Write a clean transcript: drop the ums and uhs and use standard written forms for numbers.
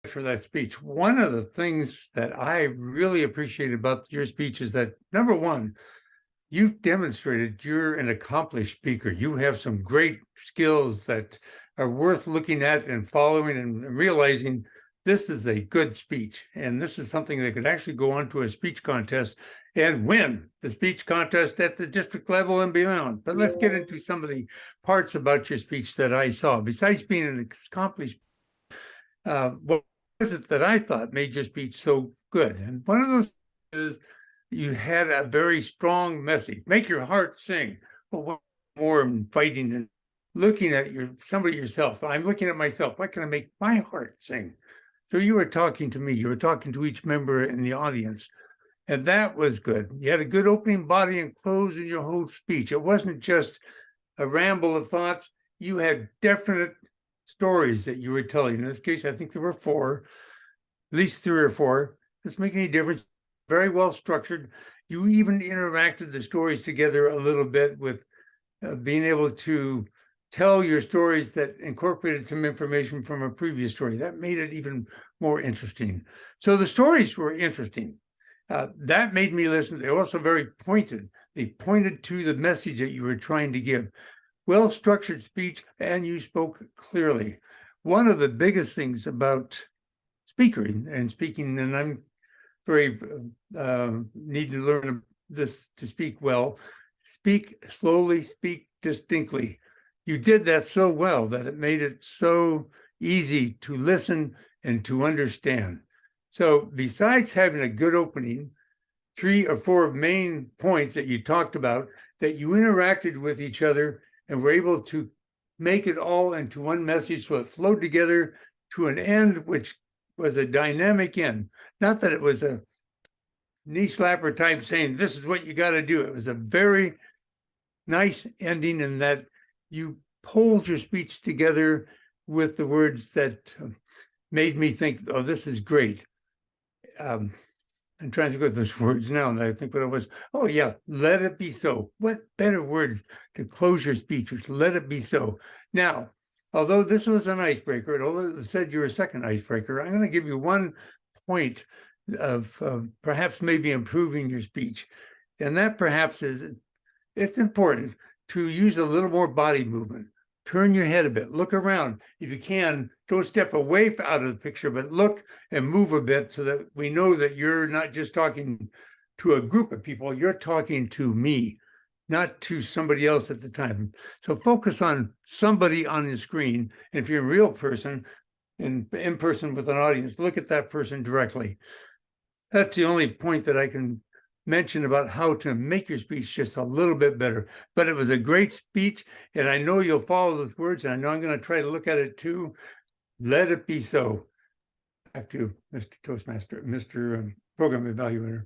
For that speech. One of the things that I really appreciate about your speech is that, number one, you've demonstrated you're an accomplished speaker. You have some great skills that are worth looking at and following and realizing this is a good speech. And this is something that could actually go on to a speech contest and win the speech contest at the district level and beyond. But let's get into some of the parts about your speech that I saw. Besides being an accomplished, what was it that I thought made your speech so good? And one of those is you had a very strong message. Make your heart sing. Well, what more inviting than looking at somebody yourself? I'm looking at myself. What can I make my heart sing? So you were talking to me. You were talking to each member in the audience. And that was good. You had a good opening body and close in your whole speech. It wasn't just a ramble of thoughts. You had definite stories that you were telling. In this case, I think there were four, at least three or four. Doesn't make any difference. Very well structured. You even interacted the stories together a little bit with being able to tell your stories that incorporated some information from a previous story. That made it even more interesting. So the stories were interesting. That made me listen. They were also very pointed. They pointed to the message that you were trying to give. Well-structured speech, and you spoke clearly. One of the biggest things about speaking, and I'm very need to learn this to speak well. Speak slowly, speak distinctly. You did that so well that it made it so easy to listen and to understand. So besides having a good opening, 3 or 4 main points that you talked about, that you interacted with each other and were able to make it all into one message so it flowed together to an end, which was a dynamic end. Not that it was a knee slapper type saying, this is what you got to do. It was a very nice ending in that you pulled your speech together with the words that made me think, oh, this is great. I'm trying to think of those words now, and I think what it was, oh yeah, let it be so. What better words to close your speech with, let it be so. Now, although this was an icebreaker, and although it said you're a second icebreaker, I'm going to give you one point of perhaps maybe improving your speech. And that perhaps is, it's important to use a little more body movement. Turn your head a bit, look around. If you can, don't step away out of the picture, but look and move a bit so that we know that you're not just talking to a group of people, you're talking to me, not to somebody else at the time. So focus on somebody on the screen. And if you're a real person, in person with an audience, look at that person directly. That's the only point that I can mention about how to make your speech just a little bit better. But it was a great speech, and I know you'll follow those words, and I know I'm going to try to look at it too. Let it be so. Back to Mr. Toastmaster, Mr. Program Evaluator.